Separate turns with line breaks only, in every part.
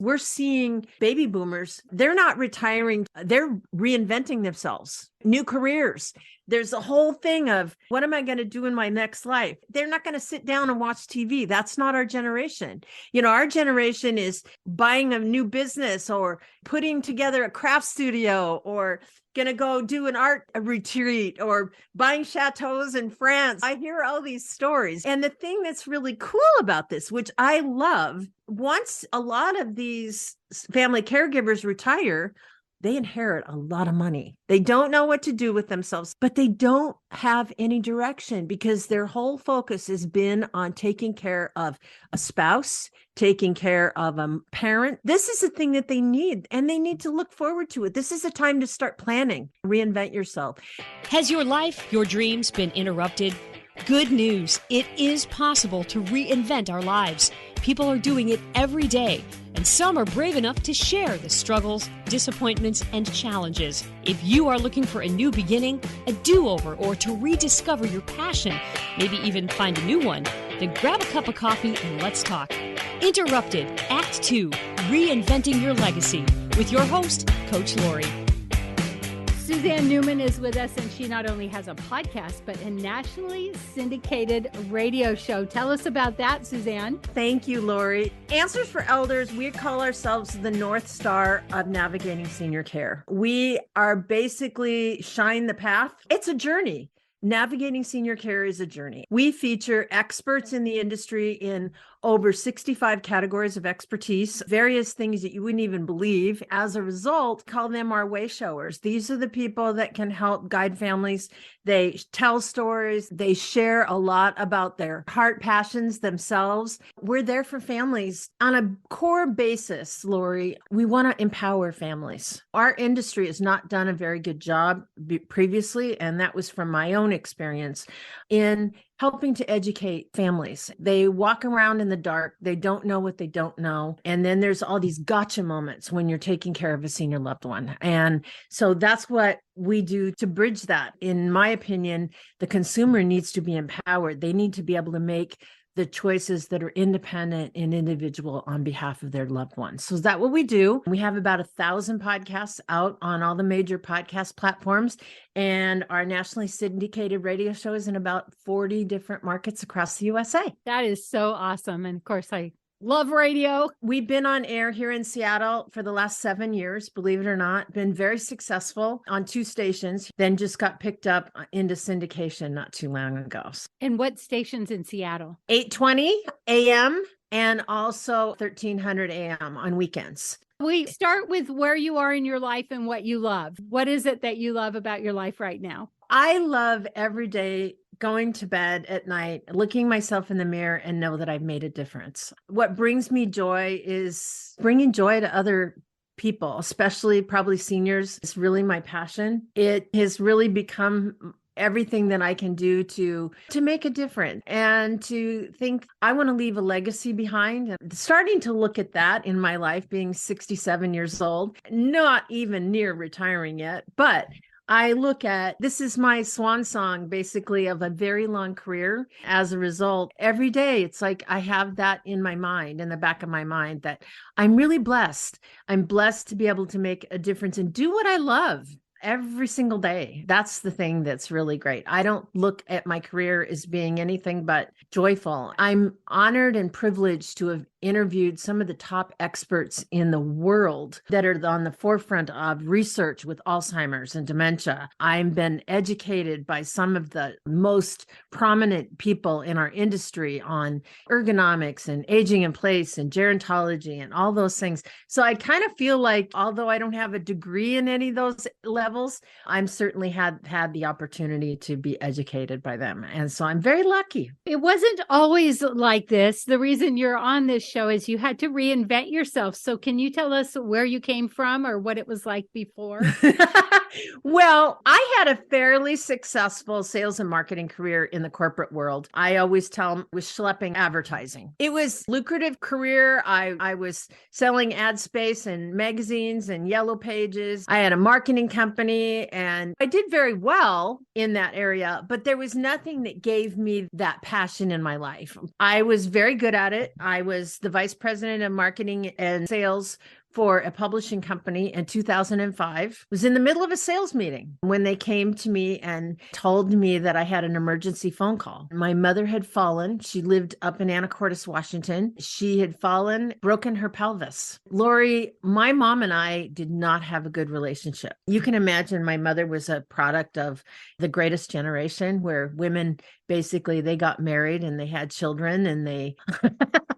We're seeing baby boomers, they're not retiring, they're reinventing themselves, new careers. There's a whole thing of what am I going to do in my next life? They're not going to sit down and watch TV. That's not our generation. Our generation is buying a new business or putting together a craft studio or going to go do an art retreat or buying chateaus in France. I hear all these stories. And the thing that's really cool about this, which I love, once a lot of these family caregivers retire, they inherit a lot of money. They don't know what to do with themselves, but they don't have any direction because their whole focus has been on taking care of a spouse, taking care of a parent. This is the thing that they need, and they need to look forward to it. This is a time to start planning, reinvent yourself.
Has your life, your dreams been interrupted? Good news. It is possible to reinvent our lives. People are doing it every day, and some are brave enough to share the struggles, disappointments, and challenges. If you are looking for a new beginning, a do-over, or to rediscover your passion, maybe even find a new one, then grab a cup of coffee and let's talk. Interrupted, Act 2, Reinventing Your Legacy, with your host, Coach Lori.
Suzanne Newman is with us, and she not only has a podcast, but a nationally syndicated radio show. Tell us about that, Suzanne.
Thank you, Lori. Answers for Elders, we call ourselves the North Star of navigating senior care. We are basically shine the path. It's a journey. Navigating senior care is a journey. We feature experts in the industry in over 65 categories of expertise, various things that you wouldn't even believe. As a result, call them our way showers. These are the people that can help guide families. They tell stories. They share a lot about their heart passions themselves. We're there for families on a core basis, Lori. We want to empower families. Our industry has not done a very good job previously, and that was from my own experience in helping to educate families. They walk around in the dark. They don't know what they don't know. And then there's all these gotcha moments when you're taking care of a senior loved one. And so that's what we do to bridge that. In my opinion, the consumer needs to be empowered. They need to be able to make the choices that are independent and individual on behalf of their loved ones. So is that what we do? We have about 1,000 podcasts out on all the major podcast platforms, and our nationally syndicated radio show is in about 40 different markets across the USA.
That is so awesome. And of course, I love radio.
We've been on air here in Seattle for the last 7 years, believe it or not, been very successful on 2 stations, then just got picked up into syndication not too long ago.
And what stations in Seattle?
820 AM and also 1300 AM on weekends.
We start with where you are in your life and what you love. What is it that you love about your life right now?
I love every day going to bed at night, looking myself in the mirror and know that I've made a difference. What brings me joy is bringing joy to other people, especially probably seniors. It's really my passion. It has really become everything that I can do to make a difference and to think I want to leave a legacy behind. And starting to look at that in my life, being 67 years old, not even near retiring yet, but I look at this is my swan song, basically, of a very long career. As a result, every day, it's like I have that in my mind, in the back of my mind, that I'm really blessed. I'm blessed to be able to make a difference and do what I love every single day. That's the thing that's really great. I don't look at my career as being anything but joyful. I'm honored and privileged to have interviewed some of the top experts in the world that are on the forefront of research with Alzheimer's and dementia. I've been educated by some of the most prominent people in our industry on ergonomics and aging in place and gerontology and all those things. So I kind of feel like, although I don't have a degree in any of those levels, I'm certainly had the opportunity to be educated by them. And so I'm very lucky.
It wasn't always like this. The reason you're on this show is you had to reinvent yourself. So can you tell us where you came from or what it was like before?
Well, I had a fairly successful sales and marketing career in the corporate world. I always tell them it was schlepping advertising. It was a lucrative career. I was selling ad space in magazines and yellow pages. I had a marketing company and I did very well in that area, but there was nothing that gave me that passion in my life. I was very good at it. I was the vice president of marketing and sales for a publishing company in 2005. Was in the middle of a sales meeting when they came to me and told me that I had an emergency phone call. My mother had fallen. She lived up in Anacortes, Washington. She had fallen, broken her pelvis. Lori, my mom and I did not have a good relationship. You can imagine my mother was a product of the greatest generation, where women basically, they got married and they had children and they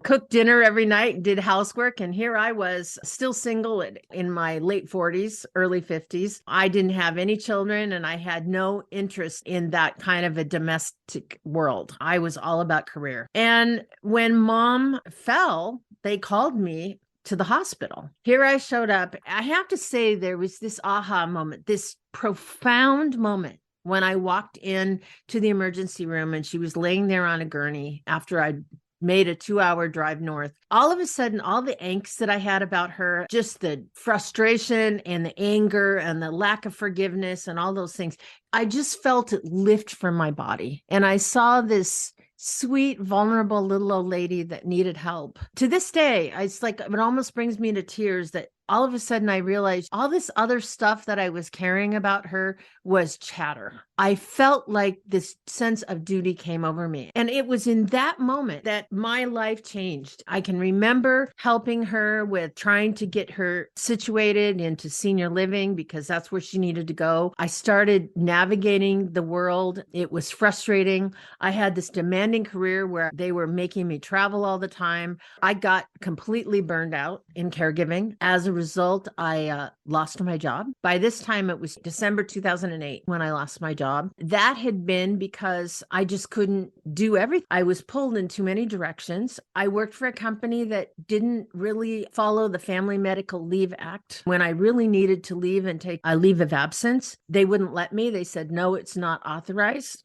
cooked dinner every night and did housework. And here I was, still single in my late 40s, early 50s. I didn't have any children and I had no interest in that kind of a domestic world. I was all about career. And when mom fell, they called me to the hospital. Here I showed up. I have to say, there was this aha moment, this profound moment, when I walked in to the emergency room and she was laying there on a gurney after I'd made a 2-hour drive north. All of a sudden, all the angst that I had about her, just the frustration and the anger and the lack of forgiveness and all those things, I just felt it lift from my body. And I saw this sweet, vulnerable little old lady that needed help. To this day, it's like, it almost brings me to tears that all of a sudden I realized all this other stuff that I was caring about her was chatter. I felt like this sense of duty came over me. And it was in that moment that my life changed. I can remember helping her with trying to get her situated into senior living because that's where she needed to go. I started navigating the world. It was frustrating. I had this demanding career where they were making me travel all the time. I got completely burned out in caregiving. As a result, I lost my job. By this time, it was December 2008 when I lost my job. That had been because I just couldn't do everything. I was pulled in too many directions. I worked for a company that didn't really follow the Family Medical Leave Act. When I really needed to leave and take a leave of absence, they wouldn't let me. They said, no, it's not authorized.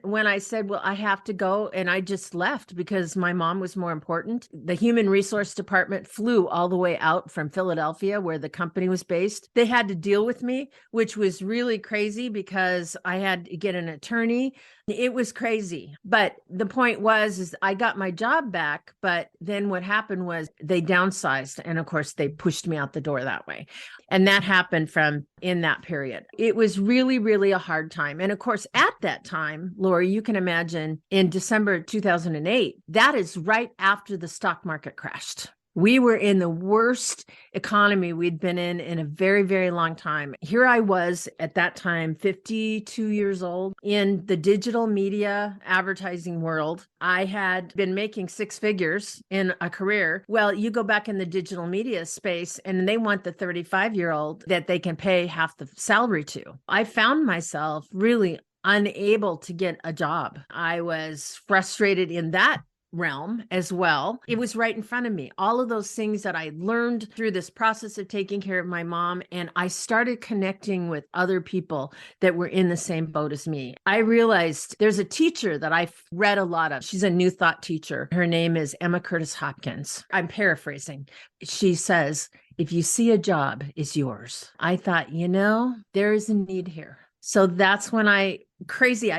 When I said, well, I have to go, and I just left because my mom was more important. The human resource department flew all the way out from Philadelphia, where the company was based. They had to deal with me, which was really crazy because I had to get an attorney. It was crazy. But the point is I got my job back. But then what happened was they downsized. And of course, they pushed me out the door that way. And that happened from in that period. It was really, really a hard time. And of course, at that time, Lori, you can imagine in December 2008, that is right after the stock market crashed. We were in the worst economy we'd been in a very, very long time. Here I was at that time, 52 years old, in the digital media advertising world. I had been making 6 figures in a career. Well, you go back in the digital media space and they want the 35-year-old that they can pay half the salary to. I found myself really unable to get a job. I was frustrated in that realm as well. It was right in front of me. All of those things that I learned through this process of taking care of my mom. And I started connecting with other people that were in the same boat as me. I realized there's a teacher that I've read a lot of. She's a New Thought teacher. Her name is Emma Curtis Hopkins. I'm paraphrasing. She says, if you see a job, it's yours. I thought, there is a need here. So that's when I'd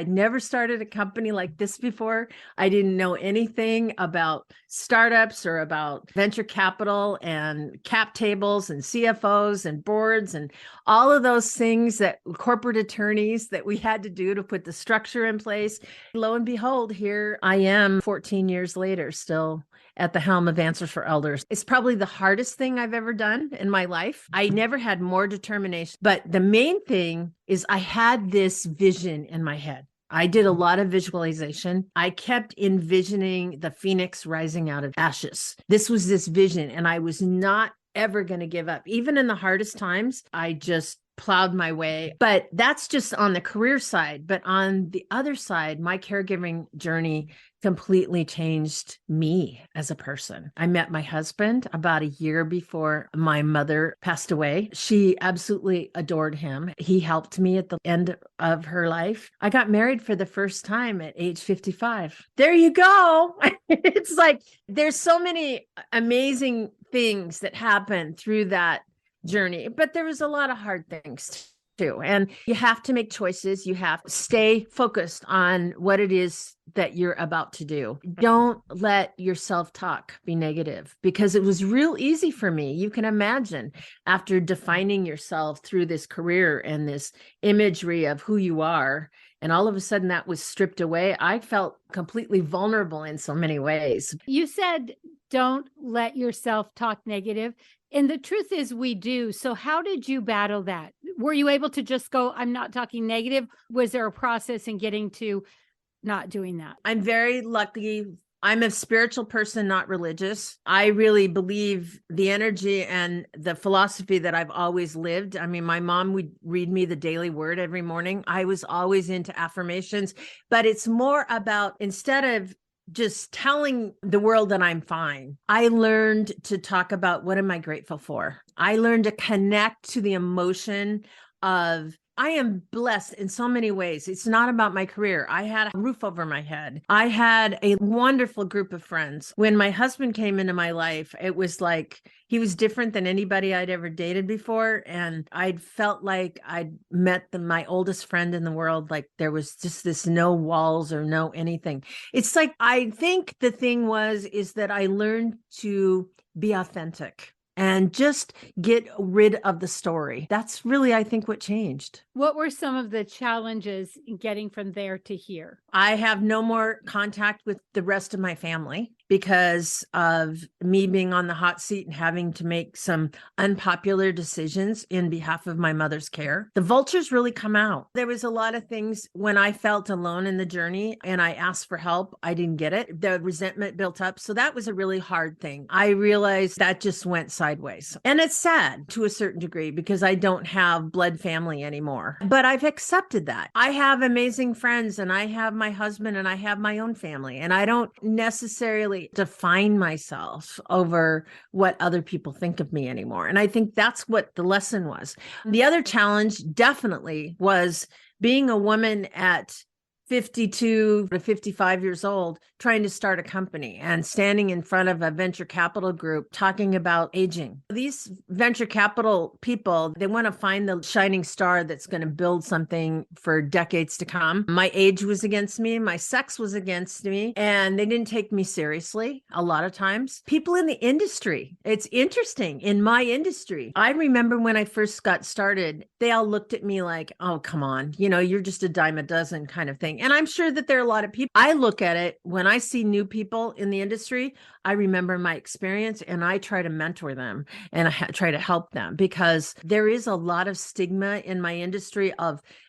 never started a company like this before. I didn't know anything about startups or about venture capital and cap tables and CFOs and boards and all of those things that corporate attorneys that we had to do to put the structure in place. Lo and behold, here I am 14 years later, still at the helm of Answers for Elders. It's probably the hardest thing I've ever done in my life. I never had more determination, but the main thing is I had this vision in my head. I did a lot of visualization. I kept envisioning the phoenix rising out of ashes. This was this vision, and I was not ever going to give up. Even in the hardest times, I just plowed my way. But that's just on the career side. But on the other side, my caregiving journey completely changed me as a person. I met my husband about a year before my mother passed away. She absolutely adored him. He helped me at the end of her life. I got married for the first time at age 55. There you go. It's like there's so many amazing things that happen through that journey, but there was a lot of hard things too. And you have to make choices. You have to stay focused on what it is that you're about to do. Don't let your self-talk be negative, because it was real easy for me. You can imagine, after defining yourself through this career and this imagery of who you are, and all of a sudden that was stripped away, I felt completely vulnerable in so many ways.
You said, don't let yourself talk negative. And the truth is we do. So how did you battle that? Were you able to just go, I'm not talking negative? Was there a process in getting to not doing that?
I'm very lucky. I'm a spiritual person, not religious. I really believe the energy and the philosophy that I've always lived. I mean, my mom would read me the daily word every morning. I was always into affirmations, but it's more about, instead of just telling the world that I'm fine, I learned to talk about, what am I grateful for? I learned to connect to the emotion of, I am blessed in so many ways. It's not about my career. I had a roof over my head. I had a wonderful group of friends. When my husband came into my life, it was like he was different than anybody I'd ever dated before. And I'd felt like I'd met my oldest friend in the world. Like there was just this no walls or no anything. It's like, I think the thing is that I learned to be authentic and just get rid of the story. That's really, I think, what changed.
What were some of the challenges in getting from there to here?
I have no more contact with the rest of my family because of me being on the hot seat and having to make some unpopular decisions in behalf of my mother's care. The vultures really come out. There was a lot of things when I felt alone in the journey and I asked for help, I didn't get it. The resentment built up. So that was a really hard thing. I realized that just went sideways. And it's sad to a certain degree because I don't have blood family anymore. But I've accepted that. I have amazing friends and I have my husband and I have my own family. And I don't necessarily define myself over what other people think of me anymore. And I think that's what the lesson was. The other challenge definitely was being a woman at 52 to 55 years old, trying to start a company and standing in front of a venture capital group talking about aging. These venture capital people, they want to find the shining star that's going to build something for decades to come. My age was against me, my sex was against me, and they didn't take me seriously a lot of times. People in the industry, it's interesting, in my industry, I remember when I first got started, they all looked at me like, oh, come on, you're just a dime a dozen kind of thing. And I'm sure that there are a lot of people. I look at it when I see new people in the industry, I remember my experience and I try to mentor them and I try to help them, because there is a lot of stigma in my industry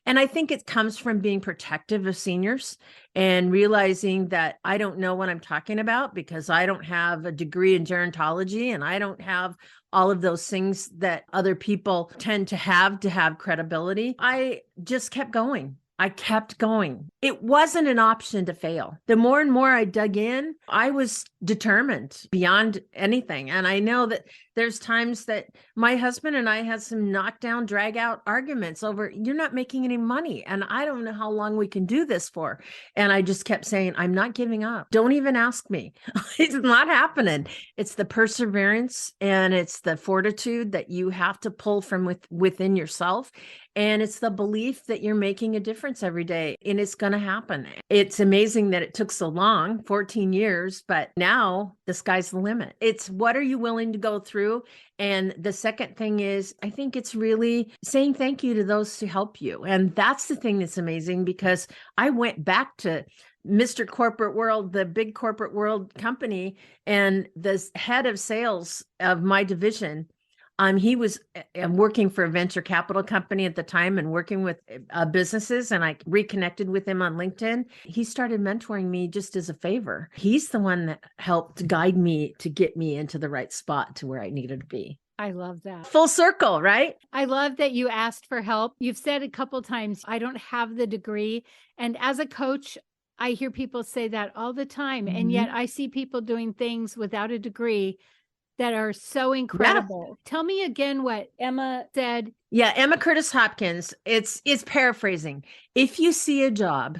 and I think it comes from being protective of seniors and realizing that I don't know what I'm talking about because I don't have a degree in gerontology and I don't have all of those things that other people tend to have credibility. I just kept going. I kept going. It wasn't an option to fail. The more and more I dug in, I was determined beyond anything. And I know that there's times that my husband and I had some knockdown, drag out arguments over, you're not making any money. And I don't know how long we can do this for. And I just kept saying, I'm not giving up. Don't even ask me. It's not happening. It's the perseverance and it's the fortitude that you have to pull from within yourself. And it's the belief that you're making a difference every day and it's going to happen. It's amazing that it took so long, 14 years, but now the sky's the limit. It's what are you willing to go through? And the second thing is, I think it's really saying thank you to those who help you. And that's the thing that's amazing, because I went back to Mr. Corporate World, the big corporate world company, and the head of sales of my division. He was working for a venture capital company at the time and working with businesses, and I reconnected with him on LinkedIn. He started mentoring me just as a favor. He's the one that helped guide me to get me into the right spot to where I needed to be.
I love that.
Full circle, right?
I love that you asked for help. You've said a couple times, I don't have the degree. And as a coach, I hear people say that all the time. Mm-hmm. And yet I see people doing things without a degree that are so incredible. Yeah. Tell me again what Emma said.
Yeah, Emma Curtis Hopkins. It's paraphrasing. If you see a job,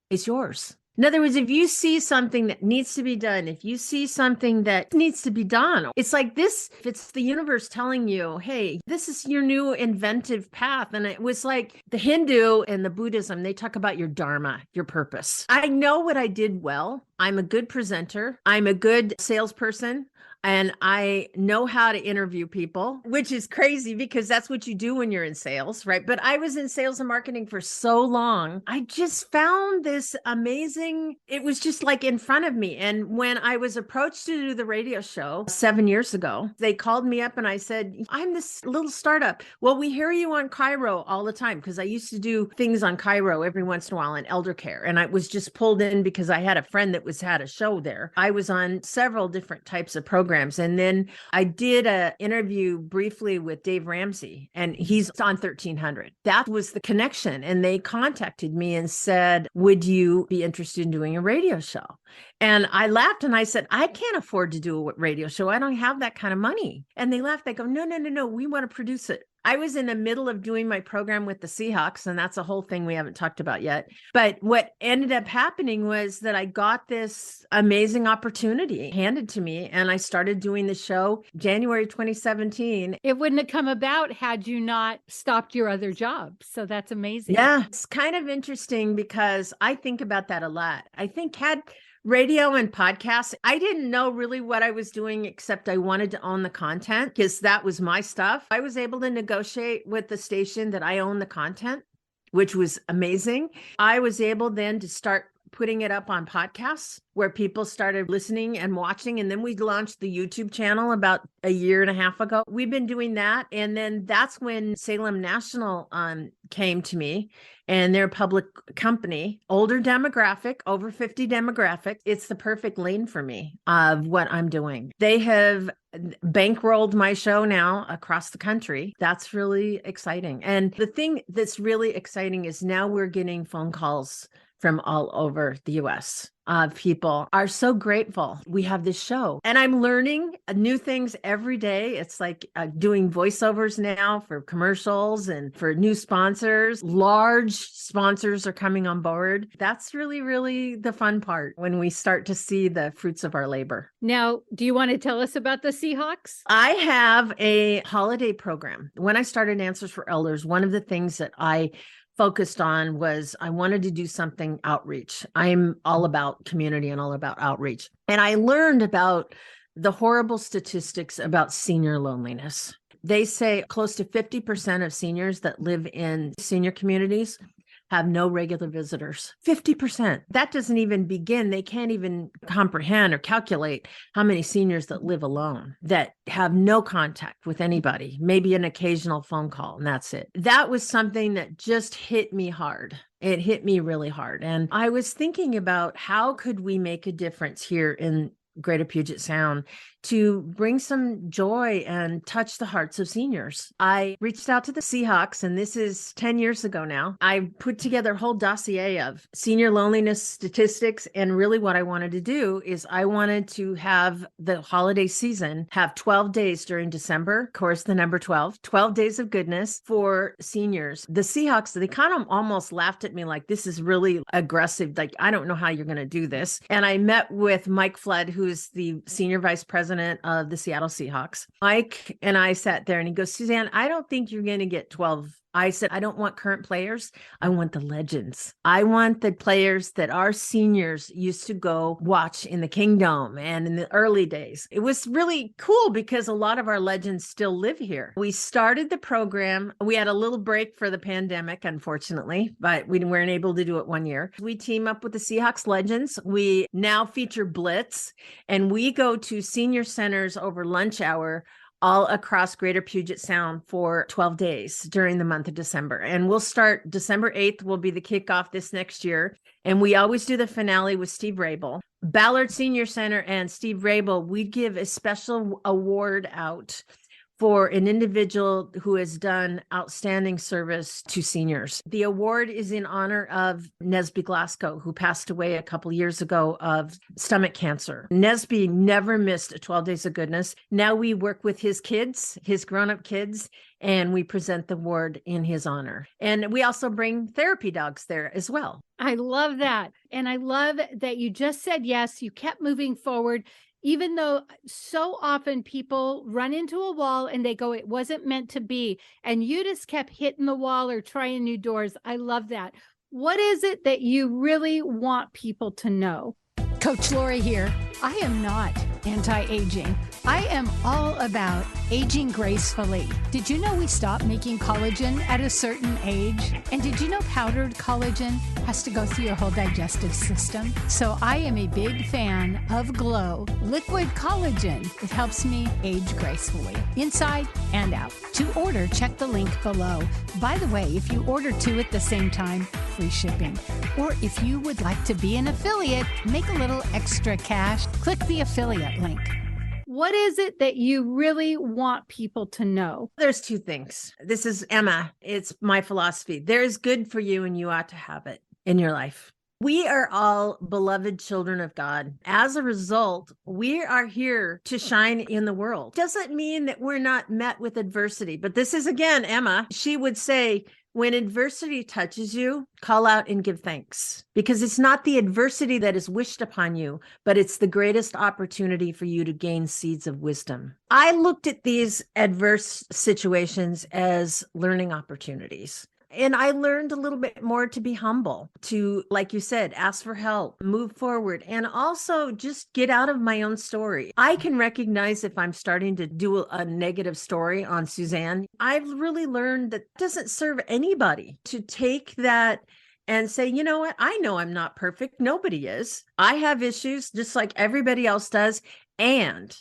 it's yours. In other words, if you see something that needs to be done, if you see something that needs to be done, it's like this, if it's the universe telling you, hey, this is your new inventive path. And it was like the Hindu and the Buddhism, they talk about your dharma, your purpose. I know what I did well. I'm a good presenter. I'm a good salesperson. And I know how to interview people, which is crazy because that's what you do when you're in sales, right? But I was in sales and marketing for so long. I just found this amazing, it was just like in front of me. And when I was approached to do the radio show 7 years ago, they called me up and I said, I'm this little startup. Well, we hear you on Cairo all the time because I used to do things on Cairo every once in a while in elder care. And I was just pulled in because I had a friend that had a show there. I was on several different types of programs. And then I did an interview briefly with Dave Ramsey, and he's on 1300. That was the connection. And they contacted me and said, would you be interested in doing a radio show? And I laughed and I said, I can't afford to do a radio show. I don't have that kind of money. And they laughed. They go, no, we want to produce it. I was in the middle of doing my program with the Seahawks, and that's a whole thing we haven't talked about yet. But what ended up happening was that I got this amazing opportunity handed to me, and I started doing the show January 2017.
It wouldn't have come about had you not stopped your other job. So that's amazing.
Yeah, it's kind of interesting because I think about that a lot. I think had radio and podcasts, I didn't know really what I was doing, except I wanted to own the content because that was my stuff. I was able to negotiate with the station that I own the content, which was amazing. I was able then to start putting it up on podcasts where people started listening and watching. And then we launched the YouTube channel about a year and a half ago. We've been doing that. And then that's when Salem National came to me, and they're a public company, older demographic, over 50 demographic. It's the perfect lane for me of what I'm doing. They have bankrolled my show now across the country. That's really exciting. And the thing that's really exciting is now we're getting phone calls from all over the US. People are so grateful we have this show. And I'm learning new things every day. It's like doing voiceovers now for commercials and for new sponsors. Large sponsors are coming on board. That's really, really the fun part when we start to see the fruits of our labor.
Now, do you want to tell us about the Seahawks?
I have a holiday program. When I started Answers for Elders, one of the things that I focused on was I wanted to do something outreach. I'm all about community and all about outreach. And I learned about the horrible statistics about senior loneliness. They say close to 50% of seniors that live in senior communities have no regular visitors. 50%. That doesn't even begin. They can't even comprehend or calculate how many seniors that live alone, that have no contact with anybody, maybe an occasional phone call, and that's it. That was something that just hit me hard. It hit me really hard. And I was thinking about how could we make a difference here in Greater Puget Sound to bring some joy and touch the hearts of seniors. I reached out to the Seahawks, and this is 10 years ago now. I put together a whole dossier of senior loneliness statistics. And really what I wanted to do is I wanted to have the holiday season have 12 days during December. Of course, the number 12 days of goodness for seniors. The Seahawks, they kind of almost laughed at me like, this is really aggressive. Like, I don't know how you're going to do this. And I met with Mike Flood, who's the senior vice president of the Seattle Seahawks. Mike and I sat there and he goes, Suzanne, I don't think you're going to get 12. I said, I don't want current players. I want the legends. I want the players that our seniors used to go watch in the Kingdom and in the early days. It was really cool because a lot of our legends still live here. We started the program. We had a little break for the pandemic, unfortunately, but we weren't able to do it 1 year. We team up with the Seahawks legends. We now feature Blitz, and we go to senior centers over lunch hour all across Greater Puget Sound for 12 days during the month of December. And we'll start December 8th will be the kickoff this next year. And we always do the finale with Steve Rabel. Ballard Senior Center and Steve Rabel, we give a special award out for an individual who has done outstanding service to seniors. The award is in honor of Nesby Glasgow, who passed away a couple years ago of stomach cancer. Nesby never missed a 12 Days of Goodness. Now we work with his kids, his grown-up kids, and we present the award in his honor. And we also bring therapy dogs there as well.
I love that. And I love that you just said yes. You kept moving forward, even though so often people run into a wall and they go, it wasn't meant to be. And you just kept hitting the wall or trying new doors. I love that. What is it that you really want people to know?
Coach Lori here. I am not anti-aging. I am all about aging gracefully. Did you know we stop making collagen at a certain age? And did you know powdered collagen has to go through your whole digestive system? So I am a big fan of Glow Liquid Collagen. It helps me age gracefully, inside and out. To order, check the link below. By the way, if you order 2 at the same time, free shipping. Or if you would like to be an affiliate, make a little extra cash, click the affiliate link.
What is it that you really want people to know?
There's 2 things. This is Emma. It's my philosophy. There is good for you and you ought to have it in your life. We are all beloved children of God. As a result, we are here to shine in the world. Doesn't mean that we're not met with adversity, but this is again, Emma, she would say, when adversity touches you, call out and give thanks, because it's not the adversity that is wished upon you, but it's the greatest opportunity for you to gain seeds of wisdom. I looked at these adverse situations as learning opportunities. And I learned a little bit more to be humble, to, like you said, ask for help, move forward, and also just get out of my own story. I can recognize if I'm starting to do a negative story on Suzanne. I've really learned that it doesn't serve anybody to take that and say, you know what? I know I'm not perfect. Nobody is. I have issues just like everybody else does. And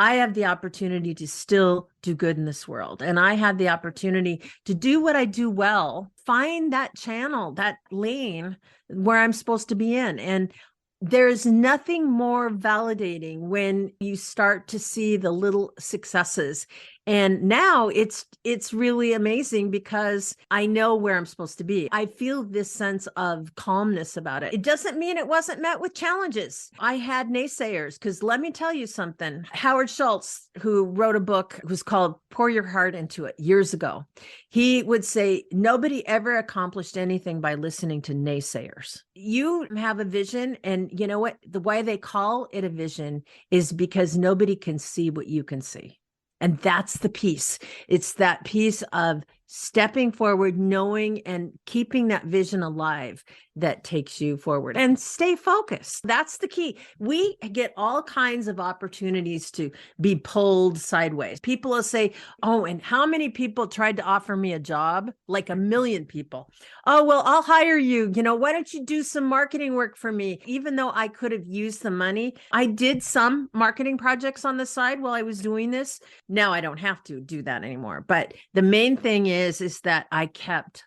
I have the opportunity to still do good in this world. And I have the opportunity to do what I do well, find that channel, that lane where I'm supposed to be in. And there's nothing more validating when you start to see the little successes. And now it's really amazing because I know where I'm supposed to be. I feel this sense of calmness about it. It doesn't mean it wasn't met with challenges. I had naysayers, because let me tell you something. Howard Schultz, who wrote a book, was called Pour Your Heart Into It years ago. He would say, nobody ever accomplished anything by listening to naysayers. You have a vision, and you know what? The way they call it a vision is because nobody can see what you can see. And that's the piece. It's that piece of stepping forward, knowing and keeping that vision alive that takes you forward, and stay focused. That's the key. We get all kinds of opportunities to be pulled sideways. People will say, oh, and how many people tried to offer me a job? Like 1 million people. Oh, well, I'll hire you. You know, why don't you do some marketing work for me? Even though I could have used the money, I did some marketing projects on the side while I was doing this. Now I don't have to do that anymore. But the main thing is that I kept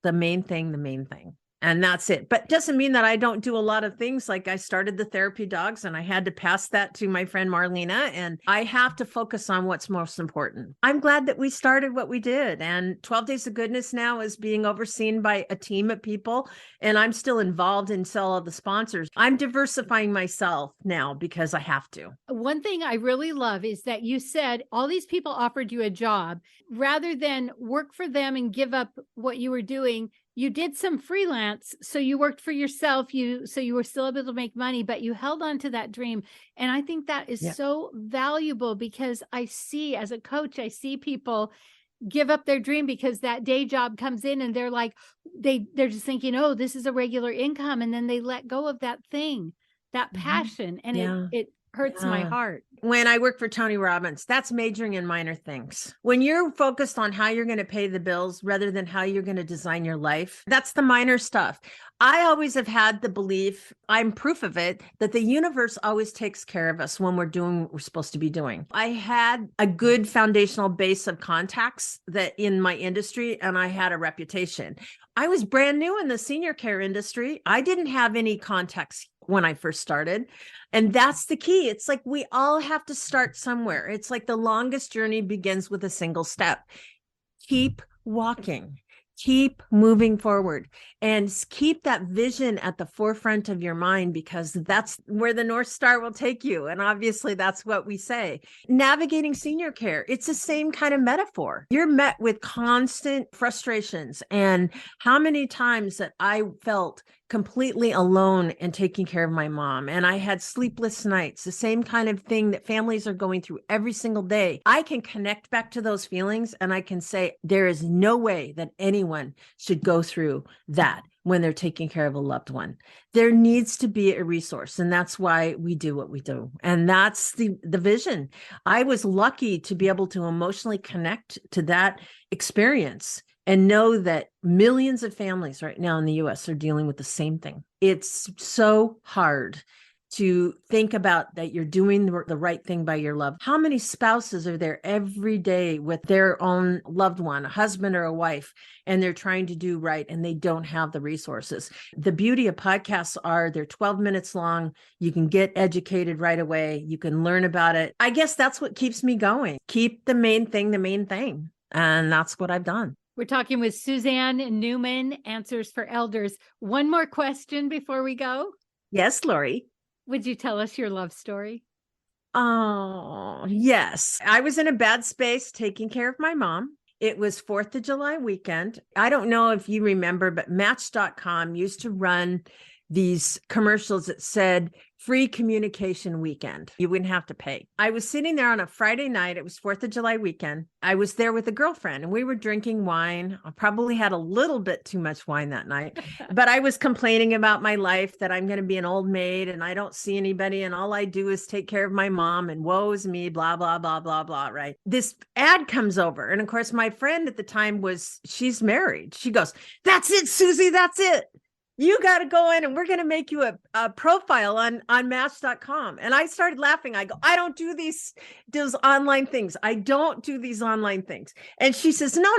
the main thing. And that's it. But doesn't mean that I don't do a lot of things. Like I started the therapy dogs and I had to pass that to my friend Marlena, and I have to focus on what's most important. I'm glad that we started what we did. And 12 Days of Goodness now is being overseen by a team of people. And I'm still involved in all of the sponsors. I'm diversifying myself now because I have to.
One thing I really love is that you said all these people offered you a job. Rather than work for them and give up what you were doing, you did some freelance. So you worked for yourself. So you were still able to make money, but you held on to that dream. And I think that is so valuable, because I see, as a coach, I see people give up their dream because that day job comes in and they're like, they're just thinking, oh, this is a regular income. And then they let go of that thing, that passion. And it hurts my heart.
When I work for Tony Robbins, that's majoring in minor things. When you're focused on how you're going to pay the bills rather than how you're going to design your life, that's the minor stuff. I always have had the belief, I'm proof of it, that the universe always takes care of us when we're doing what we're supposed to be doing. I had a good foundational base of contacts that in my industry, and I had a reputation. I was brand new in the senior care industry. I didn't have any contacts when I first started. And that's the key. It's like we all have to start somewhere. It's like the longest journey begins with a single step. Keep walking. Keep moving forward and keep that vision at the forefront of your mind, because that's where the North Star will take you. And obviously that's what we say. Navigating senior care, it's the same kind of metaphor. You're met with constant frustrations. And how many times that I felt completely alone in taking care of my mom, and I had sleepless nights, the same kind of thing that families are going through every single day. I can connect back to those feelings, and I can say there is no way that anyone should go through that when they're taking care of a loved one. There needs to be a resource, and that's why we do what we do. And that's the vision. I was lucky to be able to emotionally connect to that experience and know that millions of families right now in the US are dealing with the same thing. It's so hard to think about that you're doing the right thing by your loved. How many spouses are there every day with their own loved one, a husband or a wife, and they're trying to do right and they don't have the resources? The beauty of podcasts are they're 12 minutes long. You can get educated right away. You can learn about it. I guess that's what keeps me going. Keep the main thing, the main thing. And that's what I've done.
We're talking with Suzanne Newman, Answers for Elders. One more question before we go.
Yes, Lori.
Would you tell us your love story?
Oh, yes. I was in a bad space taking care of my mom. It was 4th of July weekend. I don't know if you remember, but Match.com used to run these commercials that said free communication weekend. You wouldn't have to pay. I was sitting there on a Friday night. It was 4th of July weekend. I was there with a girlfriend and we were drinking wine. I probably had a little bit too much wine that night, but I was complaining about my life, that I'm going to be an old maid and I don't see anybody and all I do is take care of my mom and woe is me, blah, blah, blah, blah, blah, right? This ad comes over. And of course, my friend at the time she's married. She goes, "That's it, Susie, that's it. You got to go in and we're going to make you a profile on Match.com. And I started laughing. I go, "I don't do those online things. I don't do these online things." And she says, no,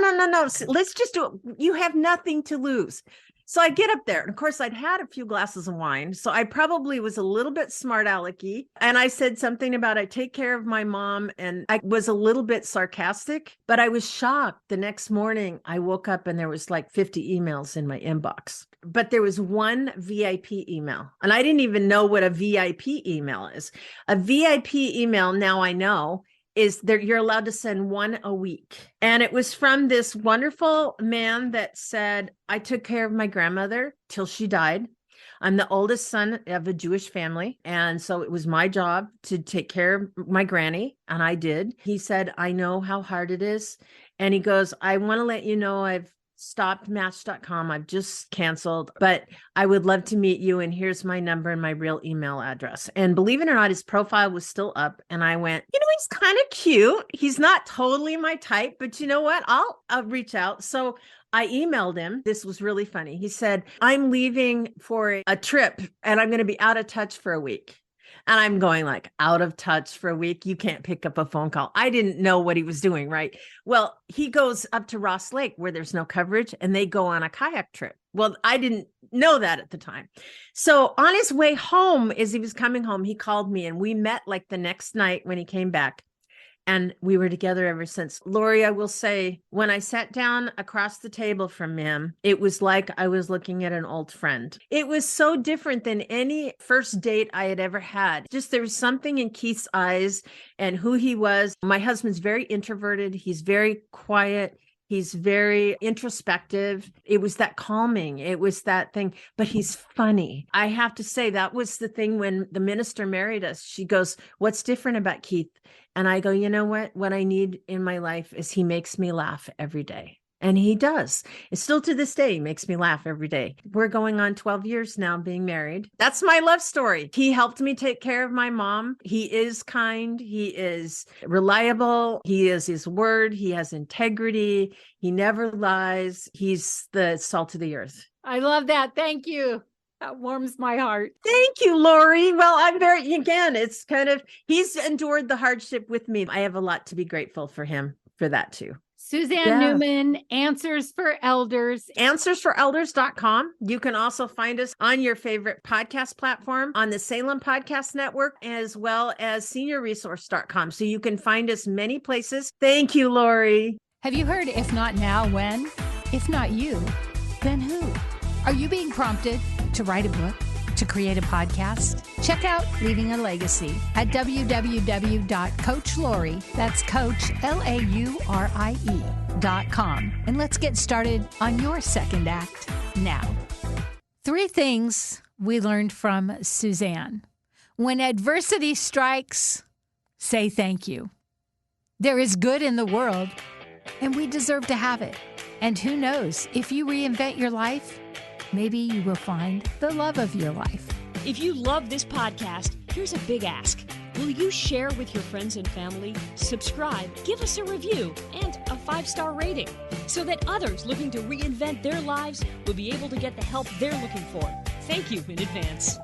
let's just do it. You have nothing to lose. So I get up there. And of course, I'd had a few glasses of wine. So I probably was a little bit smart alecky. And I said something about I take care of my mom. And I was a little bit sarcastic, but I was shocked. The next morning, I woke up and there was like 50 emails in my inbox. But there was one VIP email. And I didn't even know what a VIP email is. A VIP email, now I know, is there you're allowed to send one a week. And it was from this wonderful man that said, "I took care of my grandmother till she died. I'm the oldest son of a Jewish family. And so it was my job to take care of my granny. And I did." He said, "I know how hard it is." And he goes, "I want to let you know I've stopped Match.com. I've just canceled, but I would love to meet you. And here's my number and my real email address." And believe it or not, his profile was still up. And I went, he's kind of cute. He's not totally my type, but you know what? I'll reach out. So I emailed him. This was really funny. He said, "I'm leaving for a trip and I'm going to be out of touch for a week." And I'm going like, out of touch for a week? You can't pick up a phone call. I didn't know what he was doing, right? Well, he goes up to Ross Lake where there's no coverage and they go on a kayak trip. Well, I didn't know that at the time. So on his way home, as he was coming home, he called me and we met like the next night when he came back. And we were together ever since. Lori, I will say, when I sat down across the table from him, it was like I was looking at an old friend. It was so different than any first date I had ever had. Just there was something in Keith's eyes and who he was. My husband's very introverted. He's very quiet. He's very introspective. It was that calming. It was that thing, but he's funny. I have to say that was the thing when the minister married us. She goes, "What's different about Keith?" And I go, "You know what? What I need in my life is he makes me laugh every day." And he does. And still to this day, he makes me laugh every day. We're going on 12 years now being married. That's my love story. He helped me take care of my mom. He is kind. He is reliable. He is his word. He has integrity. He never lies. He's the salt of the earth.
I love that. Thank you. That warms my heart.
Thank you, Lori. Well, it's kind of, he's endured the hardship with me. I have a lot to be grateful for him for that too.
Suzanne Newman, Answers for Elders.
AnswersForElders.com. You can also find us on your favorite podcast platform, on the Salem Podcast Network, as well as SeniorResource.com. So you can find us many places. Thank you, Lori.
Have you heard if not now, when? If not you, then who? Are you being prompted to write a book? To create a podcast? Check out Leaving a Legacy at www.coachlaurie, that's Coach, LAURIE.com. And let's get started on your second act now. 3 things we learned from Suzanne. When adversity strikes, say thank you. There is good in the world, and we deserve to have it. And who knows, if you reinvent your life, maybe you will find the love of your life.
If you love this podcast, here's a big ask. Will you share with your friends and family, subscribe, give us a review, and a 5-star rating so that others looking to reinvent their lives will be able to get the help they're looking for? Thank you in advance.